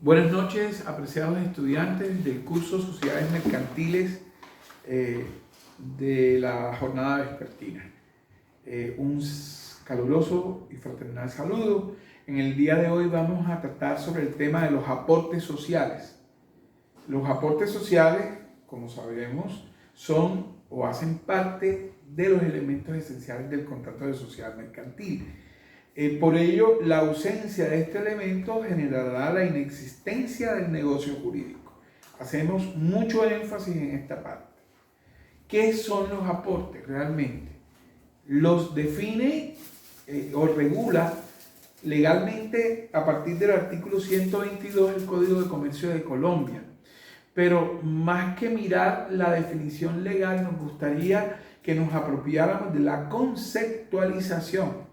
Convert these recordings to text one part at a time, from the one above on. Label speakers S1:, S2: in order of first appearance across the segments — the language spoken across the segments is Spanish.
S1: Buenas noches, apreciados estudiantes del curso Sociedades Mercantiles de la jornada vespertina. Un caluroso y fraternal saludo. En el día de hoy vamos a tratar sobre el tema de los aportes sociales. Los aportes sociales, como sabemos, son o hacen parte de los elementos esenciales del contrato de sociedad mercantil. Por ello, la ausencia de este elemento generará la inexistencia del negocio jurídico. Hacemos mucho énfasis en esta parte. ¿Qué son los aportes realmente? Los define o regula legalmente a partir del artículo 122 del Código de Comercio de Colombia. Pero más que mirar la definición legal, nos gustaría que nos apropiáramos de la conceptualización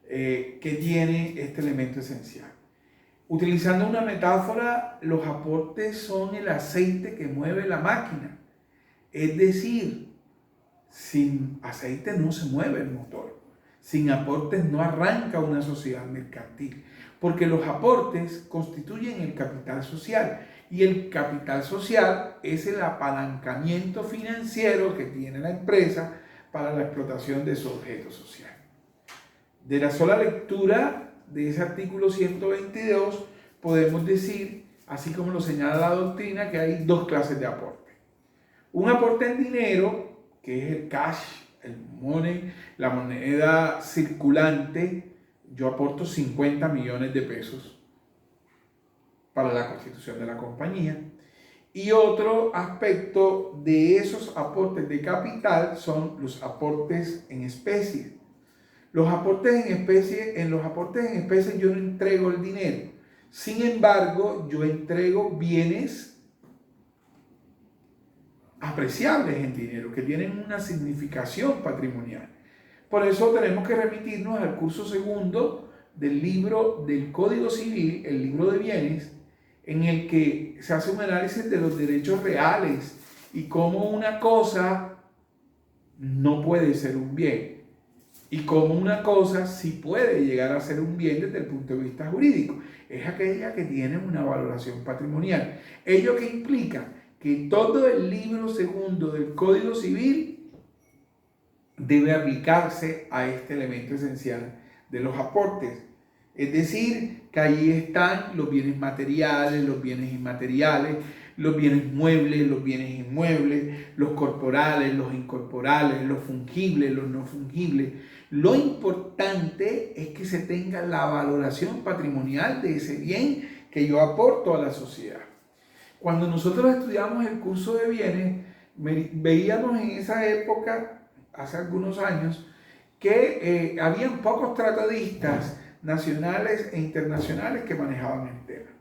S1: que tiene este elemento esencial. Utilizando una metáfora, los aportes son el aceite que mueve la máquina. Es decir, sin aceite no se mueve el motor. Sin aportes no arranca una sociedad mercantil. Porque los aportes constituyen el capital social. Y el capital social es el apalancamiento financiero que tiene la empresa para la explotación de su objeto social. De la sola lectura de ese artículo 122 podemos decir, así como lo señala la doctrina, que hay dos clases de aporte. Un aporte en dinero, que es el cash, el money, la moneda circulante. Yo aporto 50 millones de pesos para la constitución de la compañía. Y otro aspecto de esos aportes de capital son los aportes en especie. En los aportes en especie yo no entrego el dinero. Sin embargo, yo entrego bienes apreciables en dinero, que tienen una significación patrimonial. Por eso tenemos que remitirnos al curso segundo del libro del Código Civil, el libro de bienes, en el que se hace un análisis de los derechos reales y cómo una cosa no puede ser un bien y cómo una cosa sí puede llegar a ser un bien desde el punto de vista jurídico. Es aquella que tiene una valoración patrimonial. ¿Ello qué implica? Que todo el libro segundo del Código Civil debe aplicarse a este elemento esencial de los aportes. Es decir, que allí están los bienes materiales, los bienes inmateriales, los bienes muebles, los bienes inmuebles, los corporales, los incorporales, los fungibles, los no fungibles. Lo importante es que se tenga la valoración patrimonial de ese bien que yo aporto a la sociedad. Cuando nosotros estudiamos el curso de bienes, veíamos en esa época, hace algunos años, que habían pocos tratadistas nacionales e internacionales que manejaban el tema.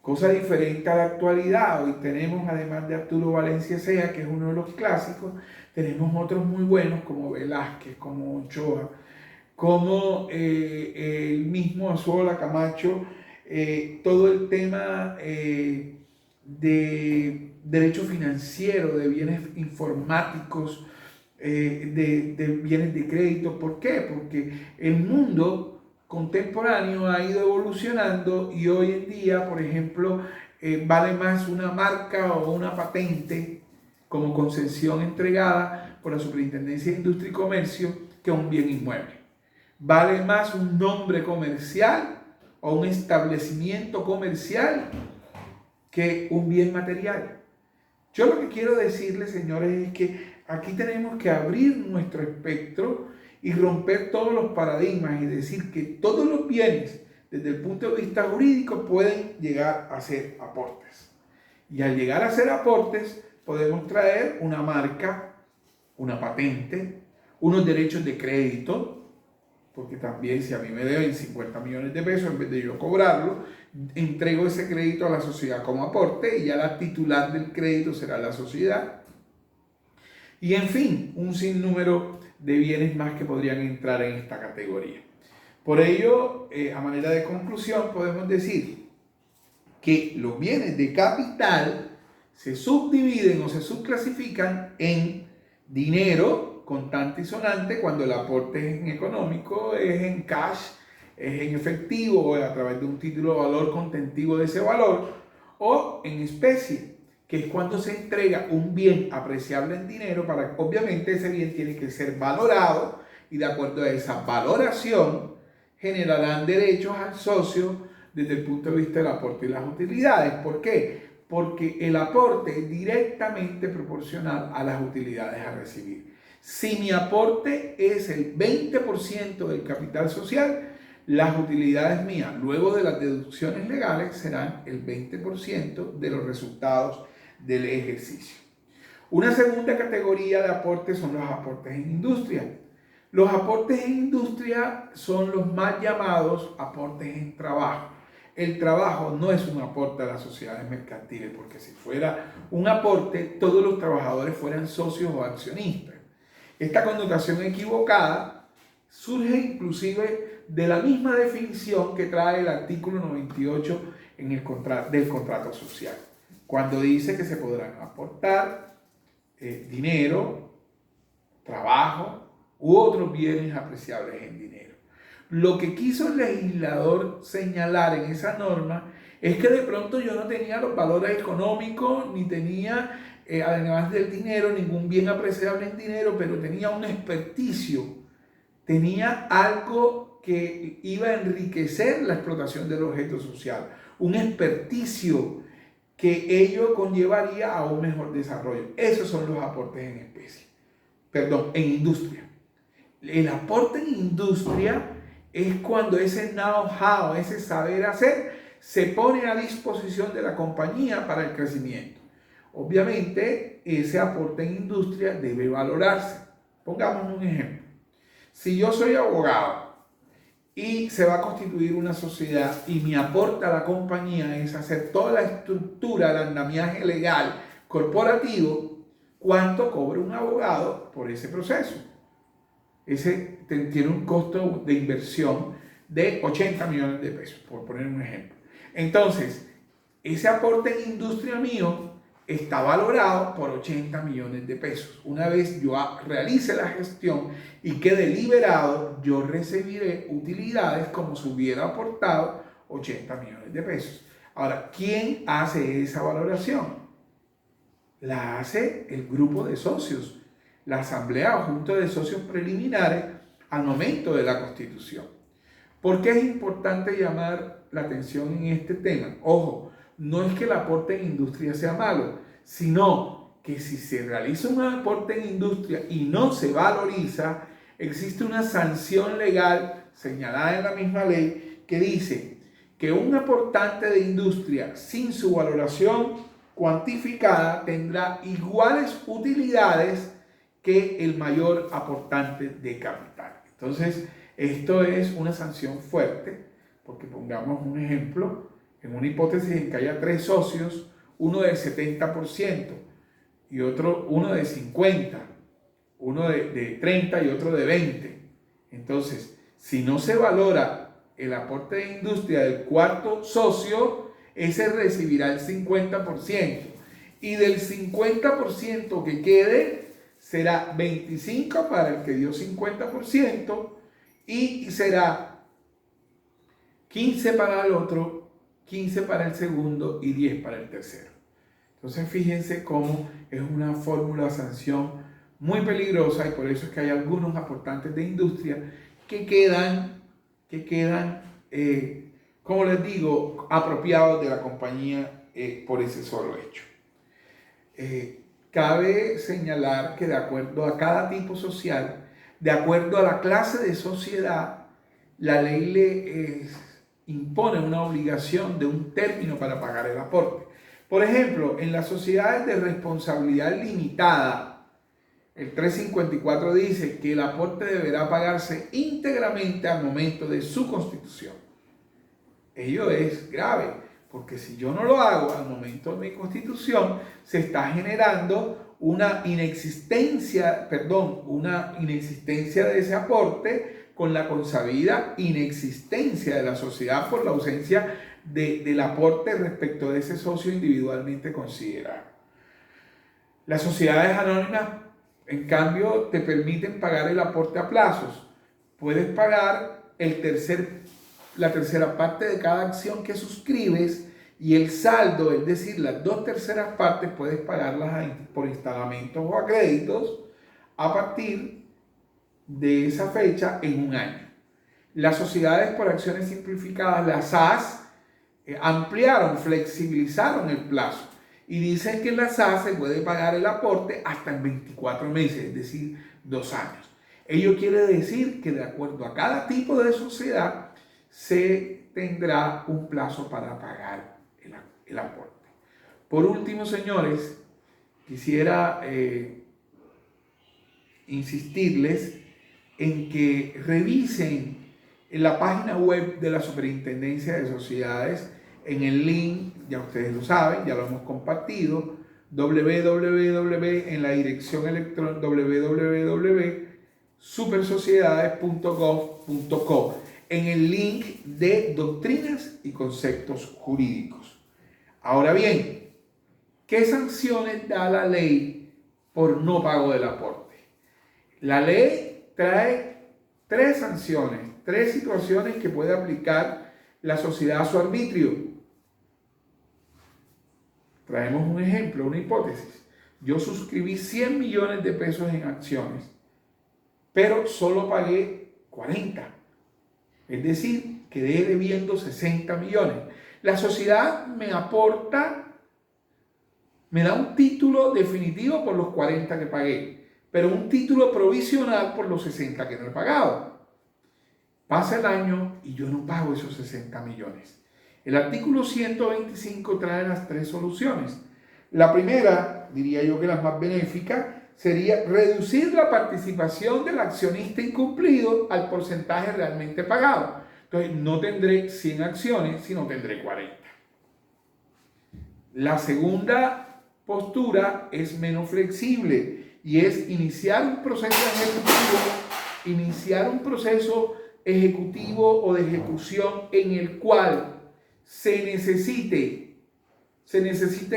S1: Cosa diferente a la actualidad. Hoy tenemos, además de Arturo Valencia Sea, que es uno de los clásicos, tenemos otros muy buenos como Velázquez, como Ochoa, como el mismo Azuola Camacho, todo el tema de derecho financiero, de bienes informáticos, de bienes de crédito. ¿Por qué? Porque el mundo contemporáneo ha ido evolucionando y hoy en día, por ejemplo, vale más una marca o una patente como concesión entregada por la Superintendencia de Industria y Comercio que un bien inmueble. Vale más un nombre comercial o un establecimiento comercial que un bien material. Yo lo que quiero decirles, señores, es que aquí tenemos que abrir nuestro espectro y romper todos los paradigmas y decir que todos los bienes, desde el punto de vista jurídico, pueden llegar a ser aportes. Y al llegar a ser aportes, podemos traer una marca, una patente, unos derechos de crédito, porque también si a mí me deben 50 millones de pesos, en vez de yo cobrarlo, entrego ese crédito a la sociedad como aporte y ya la titular del crédito será la sociedad. Y en fin, un sinnúmero de bienes más que podrían entrar en esta categoría. Por ello, a manera de conclusión, podemos decir que los bienes de capital se subdividen o se subclasifican en dinero, contante y sonante, cuando el aporte es en económico, es en cash, es en efectivo o a través de un título de valor contentivo de ese valor, o en especie, que es cuando se entrega un bien apreciable en dinero. Para obviamente ese bien tiene que ser valorado y de acuerdo a esa valoración generarán derechos al socio desde el punto de vista del aporte y las utilidades. ¿Por qué? Porque el aporte es directamente proporcional a las utilidades a recibir. Si mi aporte es el 20% del capital social, las utilidades mías, luego de las deducciones legales, serán el 20% de los resultados del ejercicio. Una segunda categoría de aportes son los aportes en industria. Los aportes en industria son los más llamados aportes en trabajo. El trabajo no es un aporte a las sociedades mercantiles, porque si fuera un aporte, todos los trabajadores fueran socios o accionistas. Esta connotación equivocada surge inclusive de la misma definición que trae el artículo 98 del contrato social, cuando dice que se podrán aportar dinero, trabajo u otros bienes apreciables en dinero. Lo que quiso el legislador señalar en esa norma es que de pronto yo no tenía los valores económicos, ni tenía, además del dinero, ningún bien apreciable en dinero, pero tenía un experticio, tenía algo que iba a enriquecer la explotación del objeto social, un experticio que ello conllevaría a un mejor desarrollo. Esos son los aportes en especie, en industria. El aporte en industria es cuando ese know-how, ese saber hacer, se pone a disposición de la compañía para el crecimiento. Obviamente, ese aporte en industria debe valorarse. Pongamos un ejemplo. Si yo soy abogado y se va a constituir una sociedad y mi aporte a la compañía es hacer toda la estructura, el andamiaje legal corporativo, ¿cuánto cobra un abogado por ese proceso? Ese tiene un costo de inversión de 80 millones de pesos, por poner un ejemplo. Entonces, ese aporte en industria mío está valorado por 80 millones de pesos. Una vez yo realice la gestión y quede liberado, yo recibiré utilidades como si hubiera aportado 80 millones de pesos. Ahora, ¿quién hace esa valoración? La hace el grupo de socios, la asamblea o junta de socios preliminares al momento de la constitución. ¿Por qué es importante llamar la atención en este tema? Ojo, no es que el aporte en industria sea malo, sino que si se realiza un aporte en industria y no se valoriza, existe una sanción legal señalada en la misma ley que dice que un aportante de industria sin su valoración cuantificada tendrá iguales utilidades que el mayor aportante de capital. Entonces, esto es una sanción fuerte, porque pongamos un ejemplo, en una hipótesis en que haya 3 socios, uno del 70% y uno de 50%, uno de 30% y otro de 20%. Entonces, si no se valora el aporte de industria del cuarto socio, ese recibirá el 50%. Y del 50% que quede, será 25% para el que dio 50% y será 15% para el otro, 15% para el segundo y 10% para el tercero. Entonces fíjense cómo es una fórmula sanción muy peligrosa y por eso es que hay algunos aportantes de industria que quedan como les digo, apropiados de la compañía por ese solo hecho. Cabe señalar que de acuerdo a cada tipo social, de acuerdo a la clase de sociedad, la ley le impone una obligación de un término para pagar el aporte. Por ejemplo, en las sociedades de responsabilidad limitada, el 354 dice que el aporte deberá pagarse íntegramente al momento de su constitución. Ello es grave, porque si yo no lo hago al momento de mi constitución, se está generando una inexistencia de ese aporte con la consabida inexistencia de la sociedad por la ausencia del aporte respecto de ese socio individualmente considerado. Las sociedades anónimas, en cambio, te permiten pagar el aporte a plazos. Puedes pagar el tercer la tercera parte de cada acción que suscribes y el saldo, es decir, las 2/3 puedes pagarlas por instalamientos o a créditos a partir de esa fecha en un año. Las sociedades por acciones simplificadas, las SAS, ampliaron, flexibilizaron el plazo y dicen que en la SAS se puede pagar el aporte hasta en 24 meses, es decir, 2 años. Ello quiere decir que de acuerdo a cada tipo de sociedad se tendrá un plazo para pagar el aporte. Por último, señores, quisiera insistirles en que revisen en la página web de la Superintendencia de Sociedades, en el link, ya ustedes lo saben, ya lo hemos compartido, en la dirección electrónica www.supersociedades.gov.co, en el link de doctrinas y conceptos jurídicos. Ahora bien, ¿qué sanciones da la ley por no pago del aporte? La ley trae 3 sanciones, 3 situaciones que puede aplicar la sociedad a su arbitrio. Traemos un ejemplo, una hipótesis. Yo suscribí 100 millones de pesos en acciones, pero solo pagué 40. Es decir, quedé debiendo 60 millones. La sociedad me aporta, me da un título definitivo por los 40 que pagué, pero un título provisional por los 60 que no he pagado. Pasa el año y yo no pago esos 60 millones. El artículo 125 trae las 3 soluciones. La primera, diría yo que la más benéfica, sería reducir la participación del accionista incumplido al porcentaje realmente pagado. Entonces, no tendré 100 acciones, sino tendré 40. La segunda postura es menos flexible y es iniciar un proceso ejecutivo o de ejecución en el cual se necesite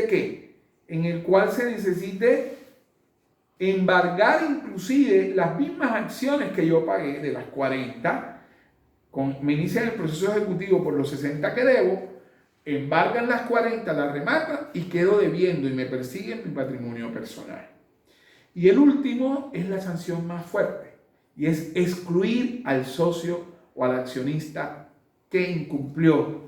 S1: ¿qué? En el cual se necesite embargar inclusive las mismas acciones que yo pagué de las 40, me inician el proceso ejecutivo por los 60 que debo, embargan las 40, las rematan y quedo debiendo y me persiguen mi patrimonio personal. Y el último es la sanción más fuerte y es excluir al socio o al accionista que incumplió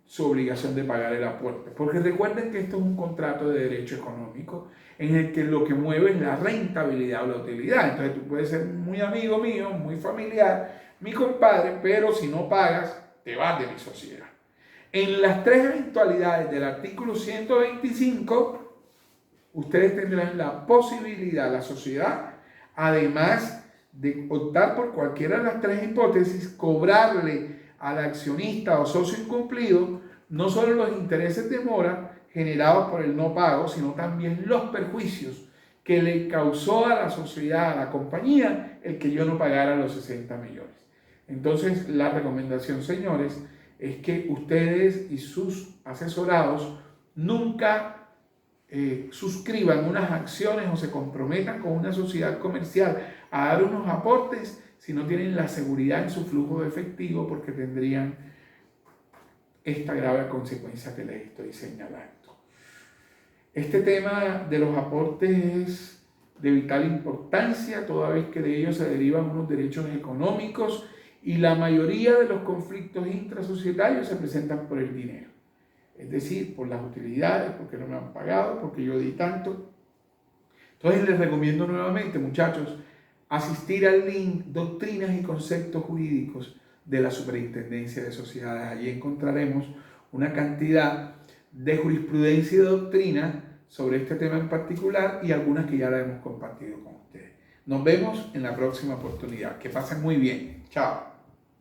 S1: su obligación de pagar el aporte. Porque recuerden que esto es un contrato de derecho económico en el que lo que mueve es la rentabilidad o la utilidad. Entonces tú puedes ser muy amigo mío, muy familiar, mi compadre, pero si no pagas, te vas de mi sociedad. En las 3 eventualidades del artículo 125, ustedes tendrán la posibilidad, la sociedad, además de optar por cualquiera de las 3 hipótesis, cobrarle al accionista o socio incumplido no solo los intereses de mora generados por el no pago, sino también los perjuicios que le causó a la sociedad, a la compañía, el que yo no pagara los 60 millones. Entonces, la recomendación, señores, es que ustedes y sus asesorados nunca suscriban unas acciones o se comprometan con una sociedad comercial a dar unos aportes si no tienen la seguridad en su flujo de efectivo, porque tendrían esta grave consecuencia que les estoy señalando. Este tema de los aportes es de vital importancia, toda vez que de ellos se derivan unos derechos económicos y la mayoría de los conflictos intrasocietarios se presentan por el dinero. Es decir, por las utilidades, porque no me han pagado, porque yo di tanto. Entonces les recomiendo nuevamente, muchachos, asistir al link Doctrinas y Conceptos Jurídicos de la Superintendencia de Sociedades. Allí encontraremos una cantidad de jurisprudencia y de doctrina sobre este tema en particular y algunas que ya la hemos compartido con ustedes. Nos vemos en la próxima oportunidad. Que pasen muy bien. Chao.